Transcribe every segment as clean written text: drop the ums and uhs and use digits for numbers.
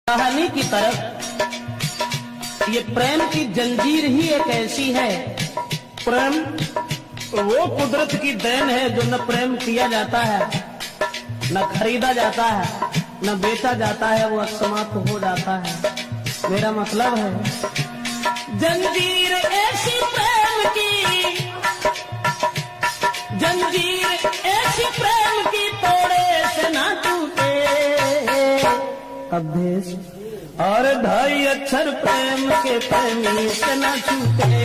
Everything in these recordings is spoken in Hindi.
कहानी की तरफ ये प्रेम की जंजीर ही एक ऐसी है। प्रेम वो कुदरत की देन है जो न प्रेम किया जाता है, न खरीदा जाता है, न बेचा जाता है, वो समाप्त हो जाता है। मेरा मतलब है जंजीर ऐसी प्रेम की, जंजीर ऐसी प्रेम की तोड़े से ना टूटे अभ्येस, और ढाई अक्षर प्रेम के प्रेमी से न छूटे।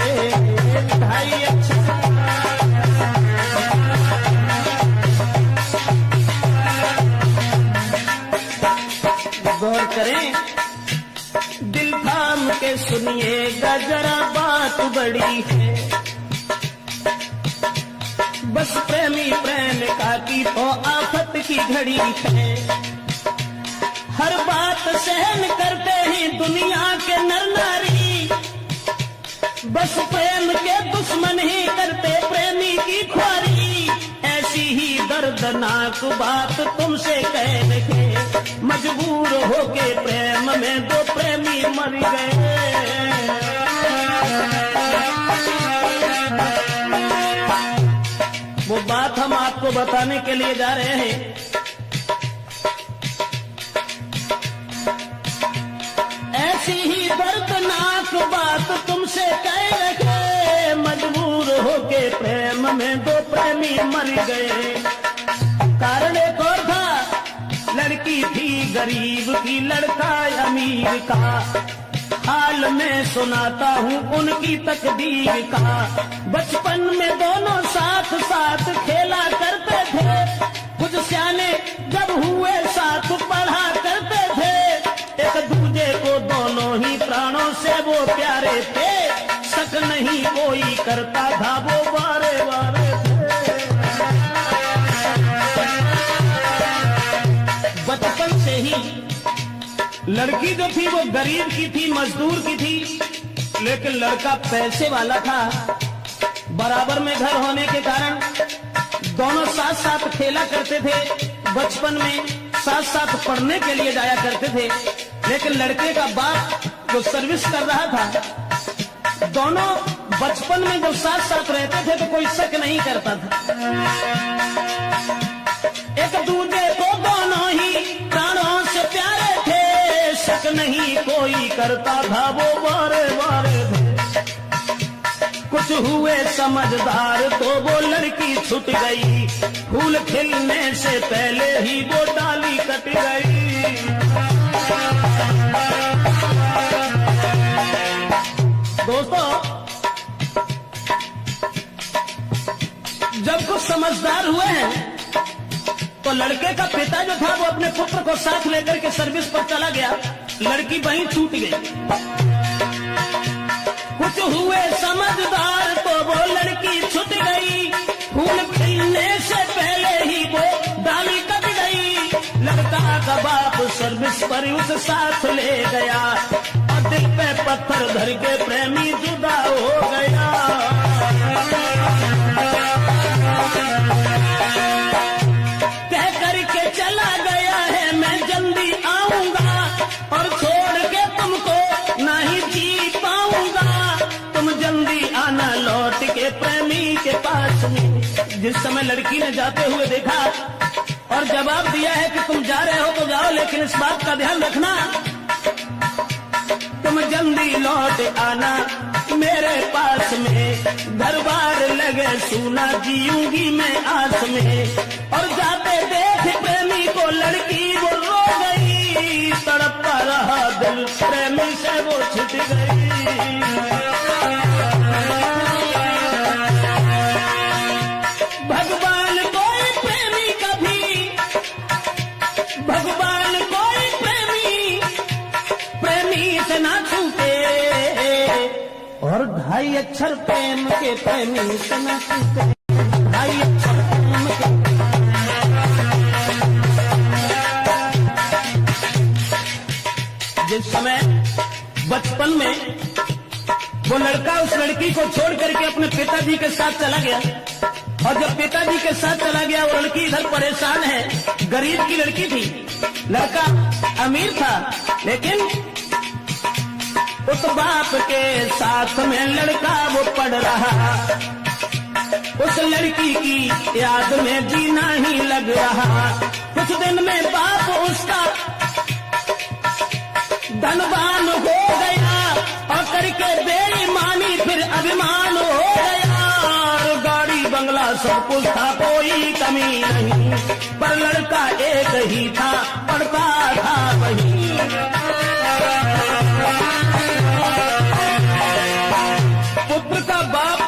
ढाई अक्षर गौर करें, दिल थाम के सुनिएगा जरा बात बड़ी है। बस प्रेमी प्रेमिका की तो आफत की घड़ी है। हर बात सहन करते ही दुनिया के नर नारी, बस प्रेम के दुश्मन ही करते प्रेमी की ख्वारी। ऐसी ही दर्दनाक बात तुमसे कह के मजबूर होके प्रेम में दो प्रेमी मर गए। वो बात हम आपको बताने के लिए जा रहे हैं। ऐसी ही दर्दनाक बात तुमसे कह रखे, मजबूर होके प्रेम में दो प्रेमी मर गए। कारण एक और था, लड़की थी गरीब की, लड़का अमीर का। हाल में सुनाता हूँ उनकी तकदीर का। बचपन में दोनों साथ साथ खेला करते थे, कुछ सियाने जब हुए साथ पढ़ा करते थे। एक दूजे को दोनों ही प्राणों से वो प्यारे थे, शक नहीं कोई करता था वो बारे बारे थे। बचपन से ही लड़की जो थी वो गरीब की थी, मजदूर की थी, लेकिन लड़का पैसे वाला था। बराबर में घर होने के कारण दोनों साथ साथ खेला करते थे। बचपन में साथ साथ पढ़ने के लिए जाया करते थे, लेकिन लड़के का बाप जो सर्विस कर रहा था, दोनों बचपन में जब साथ साथ रहते थे तो कोई शक नहीं करता था। एक दूसरे को दोनों ही प्राणों से प्यारे थे, शक नहीं कोई करता था वो बारे बारे थे। कुछ हुए समझदार तो वो लड़की छूट गई, फूल खिलने से पहले ही वो डाली कट गई। दोस्तों, जब कुछ समझदार हुए हैं तो लड़के का पिता जो था वो अपने पुत्र को साथ लेकर के सर्विस पर चला गया, लड़की वहीं छूट गई। कुछ हुए समझदार तो वो लड़की छूट गई, फूल खिलने से पहले ही वो डाली कट गई। लड़का का बाप सर्विस पर उस साथ ले गया और दिल पे पत्थर धर के प्रेमी जुदा हो गया। कह करके चला गया है मैं जल्दी आऊंगा, और छोड़ के तुमको नहीं जी पाऊंगा। तुम जल्दी आना लौट के प्रेमी के पास में। जिस समय लड़की ने जाते हुए देखा और जवाब दिया है कि तुम जा रहे हो तो जाओ, लेकिन इस बात का ध्यान रखना तुम जल्दी लौट आना मेरे पास में। घर बार लगे सुना जीऊंगी मैं आस में। और जाते देख प्रेमी को लड़की वो रो गई, तड़पता रहा दिल प्रेमी से वो छूट गई। भगवान कोई प्रेमी कभी, भगवान कोई प्रेमी प्रेमी से ना छूटे, और ढाई अक्षर प्रेम के प्रेमी से ना छूटे। ढाई अक्षर प्रेम के। जिस समय बचपन में वो लड़का उस लड़की को छोड़ करके अपने पिताजी के साथ चला गया, और जब पिताजी के साथ चला गया वो लड़की इधर परेशान है, गरीब की लड़की थी, लड़का अमीर था। लेकिन उस बाप के साथ में लड़का वो पढ़ रहा, उस लड़की की याद में जीना ही लग रहा। कुछ दिन में बाप उसका धनवान हो गया और करके बेईमानी फिर अभिमान हो गया। और गाड़ी बंगला सब कुछ था, कोई कमी नहीं, पर लड़का एक ही था, पढ़ता था वही। पुत्र का बाप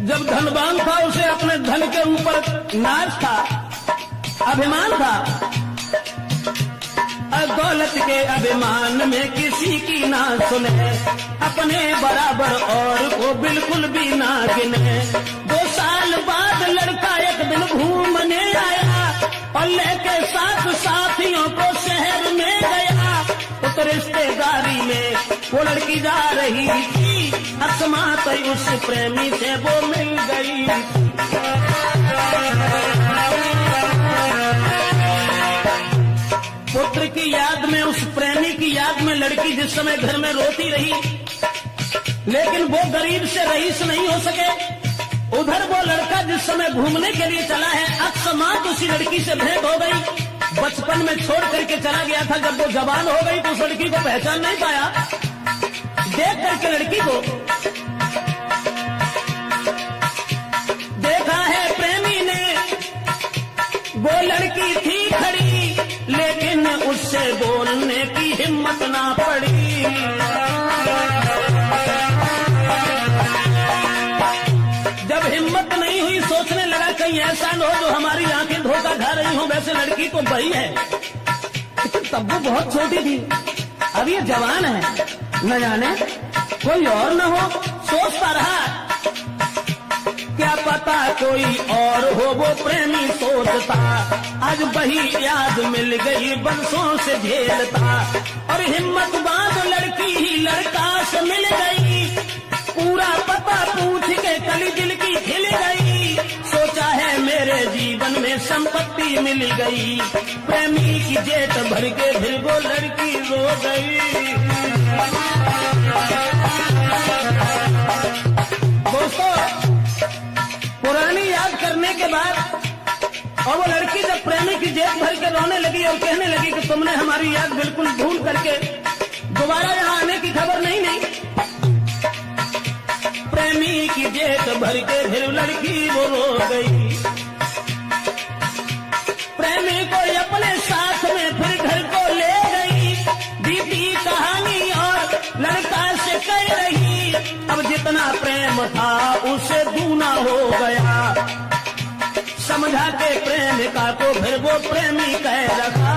जब धनवान था, उसे अपने धन के ऊपर नाज था, अभिमान था। दौलत के अभिमान में किसी की ना सुने, अपने बराबर और को बिल्कुल भी ना गिने। 2 साल बाद लड़का एक दिन घूमने आया और लेके साथ साथियों को शहर में गया। तो रिश्तेदारी में वो लड़की जा रही थी, अकस्मात उस प्रेमी से वो मिल गई। पुत्र की याद में, उस प्रेमी की याद में लड़की जिस समय घर में रोती रही, लेकिन वो गरीब से रईस नहीं हो सके। उधर वो लड़का जिस समय घूमने के लिए चला है, अकस्मात उसी लड़की से भेंट हो गई। बचपन में छोड़ करके चला गया था, जब वो जवान हो गई तो उस लड़की को पहचान नहीं पाया। देख करके लड़की को देखा है प्रेमी ने, वो लड़की थी खड़ी, लेकिन उससे बोलने की हिम्मत ना पड़ी। जब हिम्मत नहीं हुई, सोचने लगा कहीं ऐसा न हो जो हमारी आंखें धोखा खा रही हो। वैसे लड़की तो बड़ी है, लेकिन तब वो बहुत छोटी थी, अब ये जवान है, न जाने कोई और न हो। सोचता रहा, क्या पता कोई और हो, वो प्रेमी सोचता। आज वही याद मिल गई, बरसों से झेलता, और हिम्मत बांध लड़की ही लड़का से मिल गई। पूरा पता पूछ के कली दिल की खिल गई, सोचा है मेरे जीवन में संपत्ति मिल गई। प्रेमी की जेठ भर के फिर वो लड़की रो गई। दोस्तों, पुरानी याद करने के बाद और वो लड़की जब प्रेमी की जेब भर के रोने लगी और कहने लगी कि तुमने हमारी याद बिल्कुल भूल करके दोबारा यहाँ आने की खबर नहीं ली। प्रेमी की जेब भर के फिर लड़की वो रो गई। प्रेमी को अपने साथ में फिर घर को ले गई। बीती कहानी और लड़का से कह रही, अब जितना प्रेम था उससे दूना हो गया। समझा के प्रेमिका को फिर वो प्रेमी कह रखा।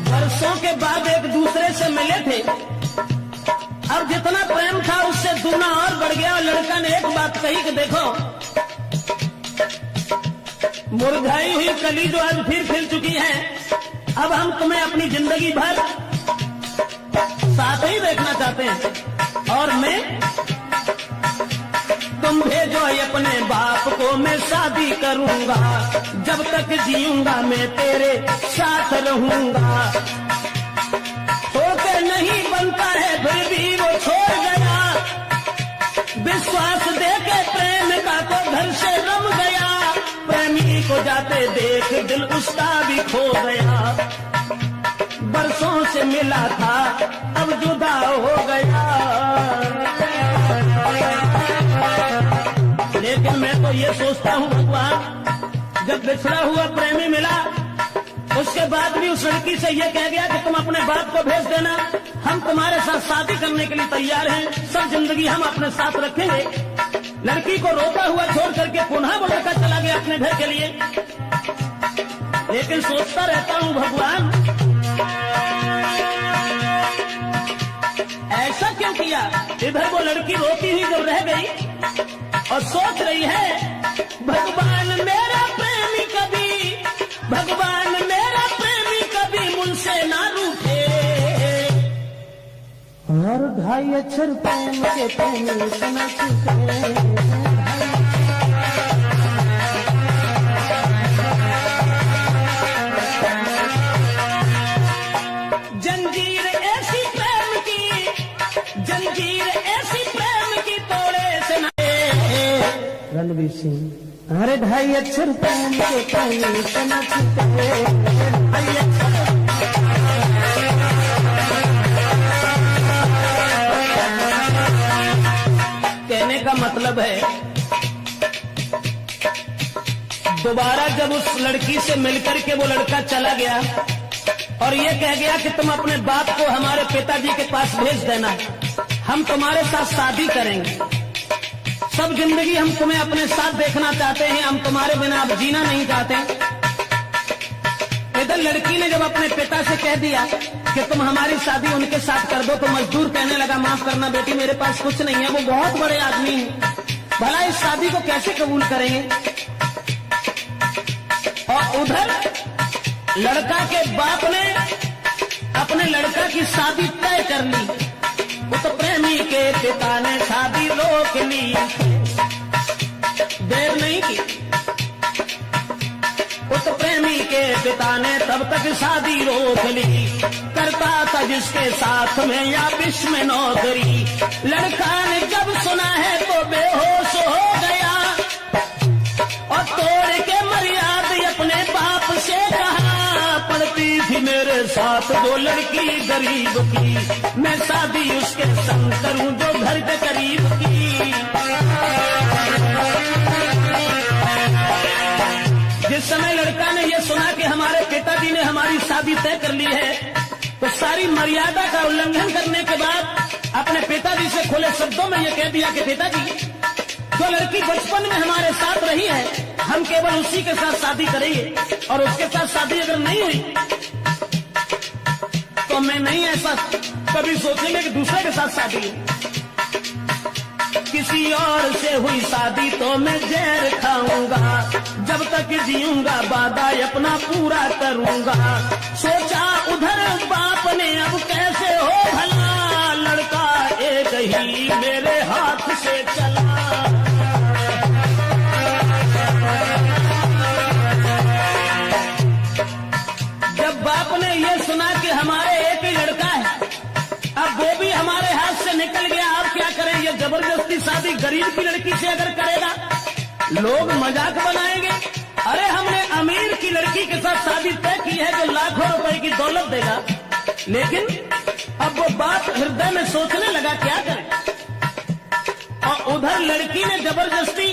वर्षों के बाद एक दूसरे से मिले थे, अब जितना प्रेम था उससे दूना और बढ़ गया। और लड़का ने एक बात कही कि देखो, मुरझाई हुई कली जो आज फिर खिल चुकी है, अब हम तुम्हें अपनी जिंदगी भर साथ ही देखना चाहते हैं। और मैं, तुम भेजो अपने बाप को, मैं शादी करूंगा, जब तक जीऊंगा मैं तेरे साथ रहूंगा। होके नहीं बनता है फिर भी वो छोड़ गया। विश्वास देके प्रेम का तो घर से रम गया। प्रेमी को जाते देख दिल उसका भी खो गया। बरसों से मिला था, अब जुदा हो गया। लेकिन मैं तो ये सोचता हूँ भगवान, जब बिछड़ा हुआ प्रेमी मिला, उसके बाद भी उस लड़की से ये कह गया कि तुम अपने बाप को भेज देना, हम तुम्हारे साथ शादी करने के लिए तैयार हैं, सब जिंदगी हम अपने साथ रखेंगे। लड़की को रोता हुआ छोड़ करके पुनः वो लड़का चला गया अपने घर के लिए। लेकिन सोचता रहता हूँ भगवान, ऐसा क्यों किया। इधर वो लड़की रोती हुई जब रह गई और सोच रही है, भगवान मेरा प्रेमी कभी, भगवान मेरा प्रेमी कभी मुझसे ना रूठे। और 2.5 अक्षर प्रेम के प्रेमी सुना चुके। रणवीर सिंह। अरे ढाई अक्षर प्रेम के प्रेमी समझते, ढाई अक्षर कहने का मतलब है, दोबारा जब उस लड़की से मिलकर के वो लड़का चला गया और ये कह गया कि तुम अपने बाप को हमारे पिताजी के पास भेज देना, हम तुम्हारे साथ शादी करेंगे, सब जिंदगी हम तुम्हें अपने साथ देखना चाहते हैं, हम तुम्हारे बिना अब जीना नहीं चाहते। इधर लड़की ने जब अपने पिता से कह दिया कि तुम हमारी शादी उनके साथ कर दो, तो मजदूर कहने लगा माफ करना बेटी, मेरे पास कुछ नहीं है, वो बहुत बड़े आदमी हैं, भला इस शादी को कैसे कबूल करेंगे। और उधर लड़का के बाप ने अपने लड़का की शादी तय कर ली, उस प्रेमी के पिता ने शादी रोक ली, देर नहीं की। उस प्रेमी के पिता ने तब तक शादी रोक ली, करता था जिसके साथ में या विश्व में नौकरी। लड़का ने जब सुना है तो बेहोश हो गया और तोड़ के मर्यादा अपने बाप से कहा, पड़ती थी मेरे साथ जो लड़की गरीब की, मैं शादी उसके संग करूं जो घर के करीब की। जिस समय लड़का ने यह सुना कि हमारे पिताजी ने हमारी शादी तय कर ली है, तो सारी मर्यादा का उल्लंघन करने के बाद अपने पिताजी से खुले शब्दों में यह कह दिया कि पिताजी, जो लड़की बचपन में हमारे साथ रही है, हम केवल उसी के साथ शादी करेंगे, और उसके साथ शादी अगर नहीं हुई तो मैं नहीं ऐसा कभी सोचेंगे कि दूसरे के साथ शादी है। किसी और से हुई शादी तो मैं जहर खाऊंगा, जब तक जीऊंगा वादा अपना पूरा करूंगा। सोचा उधर बाप ने अब कैसे हो भला, लड़का एक ही मेरे हाथ से चला। जब बाप ने यह सुना कि हमारे एक ही लड़का है, अब वो भी हमारे हाथ से निकल गया, अब क्या करें, ये जबरदस्ती शादी गरीब की लड़की से अगर करेगा लोग मजाक बनाएंगे। अरे हमने अमीर की लड़की के साथ शादी तय की है जो लाखों रुपए की दौलत देगा, लेकिन अब वो बाप हृदय में सोचने लगा क्या करें। और उधर लड़की ने जबरदस्ती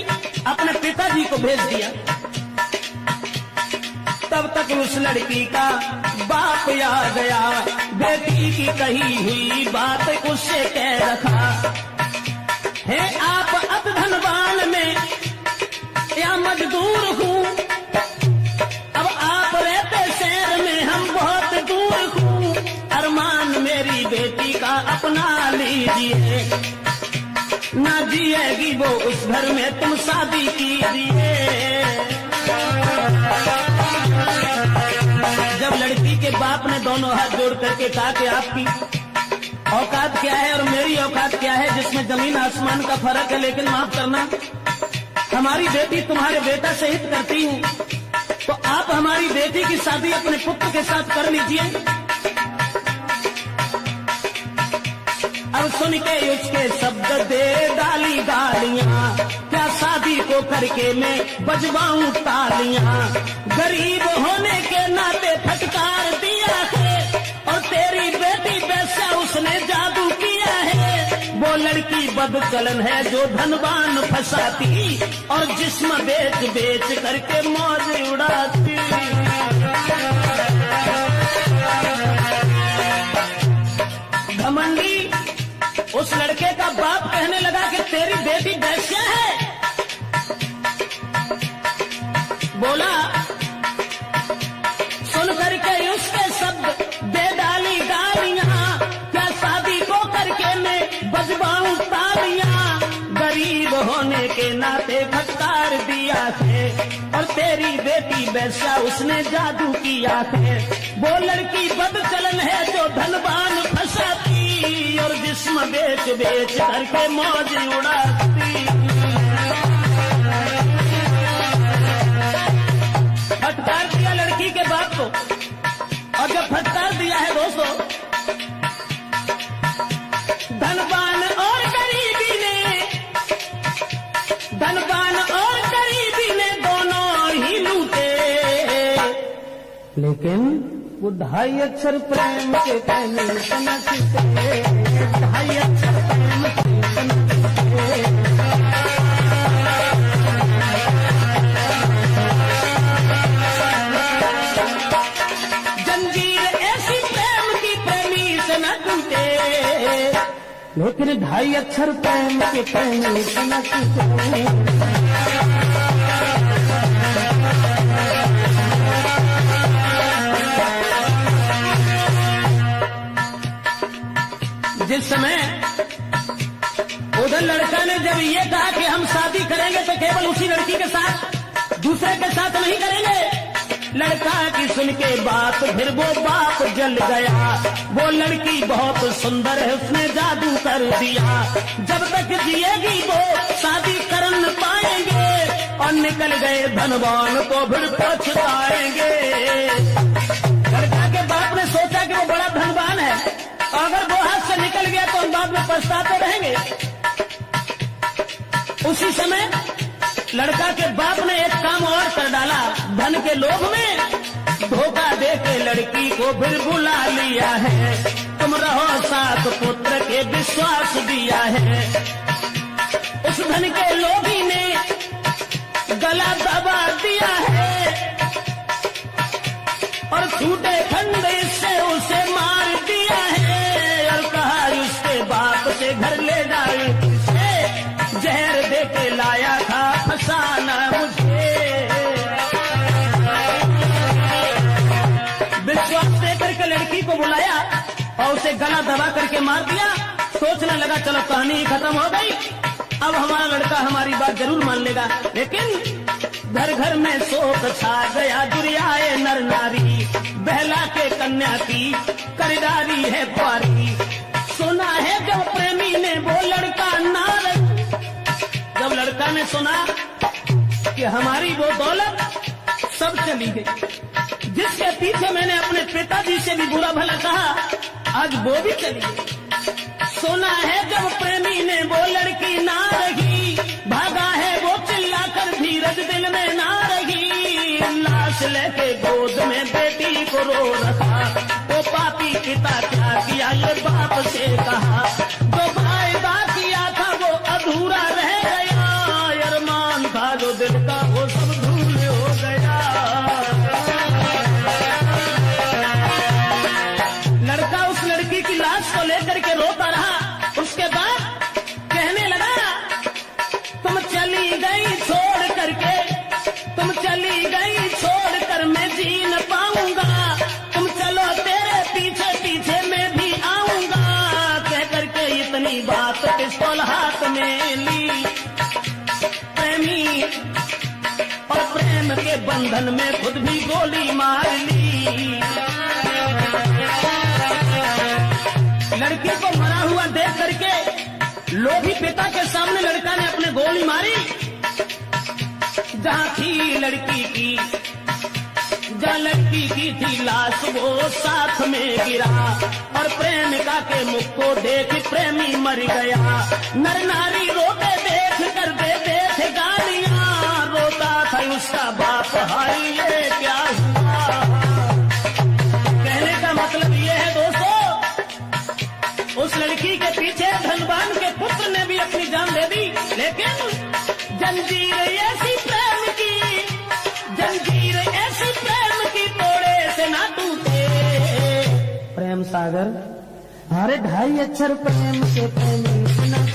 अपने पिताजी को भेज दिया। तब तक उस लड़की का बाप याद गया, बेटी की कही हुई बात उससे कह रखा है, आप अब धनवान में या मजदूर हूँ, अब आप रहते शहर में हम बहुत दूर हूँ, अरमान मेरी बेटी का अपना लीजिए, ना जिएगी वो उस घर में तुम शादी कीजिए। जब लड़की के बाप ने दोनों हाथ जोड़ करके कहा कि आपकी औकात क्या है और मेरी औकात क्या है, जिसमें जमीन आसमान का फर्क है, लेकिन माफ करना हमारी बेटी तुम्हारे बेटा से हित करती है, तो आप हमारी बेटी की शादी अपने पुत्र के साथ कर लीजिए। अब सुन के उसके शब्द दे डाली गालियां, क्या शादी को करके मैं बजवाऊं तालियां, गरीब होने के नाते फटकार दिया है, और तेरी बेटी वैसा उसने जादू किया है। वो लड़की बदचलन है जो धनवान फंसाती, और जिस्म बेच बेच करके मौज उड़ाती। घमंडी उस लड़के का बाप कहने लगा कि तेरी बेटी वैश्या है। बोला सुन करके उसके शब्द दे डाली गालियां, क्या शादी को करके मैं बजवाऊं तालियां, गरीब होने के नाते फटकार दिया है, और तेरी बेटी वैसा उसने जादू किया है। वो लड़की बदचलन है जो धनवान फंसाती, और जिस्म बेच बेच करके मौज उड़ाती। फटकार दिया लड़की के बाप को, और जब फटकार दिया है दोस्तों, धनवान और गरीबी ने, धनवान और लेकिन वो 2.5 अक्षर प्रेम के कहने न छूटे, 2.5 अक्षर प्रेम के न छूटे। जंजीर ऐसी प्रेम की प्रेमी से न टूटे, लेकिन 2.5 अक्षर प्रेम के कहने से न छूटे। जिस समय उधर लड़का ने जब ये कहा कि हम शादी करेंगे तो केवल उसी लड़की के साथ, दूसरे के साथ नहीं करेंगे, लड़का की सुन के बात फिर वो बाप जल गया। वो लड़की बहुत सुंदर है, उसने जादू कर दिया, जब तक जिएगी वो शादी कर न पाएंगे, और निकल गए धनवान तो फिर पछताएंगे। लड़का के बाप ने सोचा कि वो बड़ा धनवान है, अगर वो हाथ से निकल गया तो हम बाद में पछताते रहेंगे। उसी समय लड़का के बाप ने एक काम और कर डाला, धन के लोभ में धोखा दे के लड़की को फिर बुला लिया है। तुम रहो साथ पुत्र के विश्वास दिया है। उस धन के लोभी ने गला दबा दिया है और छूटे खंड से उसे मार दिया है, और कहा उसके बाप से घर ले जाए, जहर दे के लाया था फसाना मुझे। विश्वास दे करके लड़की को बुलाया और उसे गला दबा करके मार दिया। सोचने लगा चलो कहानी खत्म हो गई, अब हमारा लड़का हमारी बात जरूर मान लेगा। लेकिन घर घर में शोक छा गया, दुरियाए नर नारी, बहला के कन्या की खरीदारी है प्यारी। सुना है जब प्रेमी ने वो लड़का नारद, जब लड़का ने सुना कि हमारी वो दौलत सब चली गई, जिसके पीछे मैंने अपने पिताजी से भी बुरा भला कहा, आज वो भी चली गई। सुना है जब प्रेमी ने वो लड़की ना रही, भागा है वो चिल्लाकर धीरज दिल में ना रही, लाश लेके गोद में बेटी को रो रखा। वो पापी पिता क्या किया ये बाप से कहा, जो वायदा किया था वो अधूरा रह गया, अरमान था जो दिल का वो सब धूल हो गया। लड़का उस लड़की की लाश को लेकर के रोता रहा। उसके बाद कहने लगा तुम चली गई छोड़ करके, तुम चली गई छोड़ कर मैं जी न पाऊंगा, तुम चलो तेरे पीछे पीछे मैं भी आऊंगा। कह करके इतनी बात पिस्तौल हाथ में ली, प्रेमी और प्रेम के बंधन में खुद भी गोली मार ली। लड़की को मरा हुआ देख करके लोभी पिता के सामने लड़का ने अपने गोली मारी। जहां थी लड़की की, जहां लड़की की थी लाश वो साथ में गिरा, और प्रेमिका के मुख को देख प्रेमी मर गया। नर नारी रोते देख कर देते थे गालियां, रोता था उसका बाप हाय ये क्या हुआ। कहने का मतलब ये है दोस्तों, उस लड़की के पीछे धनवान के पुत्र ने भी अपनी जान दे दी, लेकिन जंजीर ऐसी प्रेम की, जंजीर ऐसी प्रेम की तोड़े से ना टूटे। प्रेम सागर, अरे 2.5 अक्षर प्रेम के प्रेमी से ना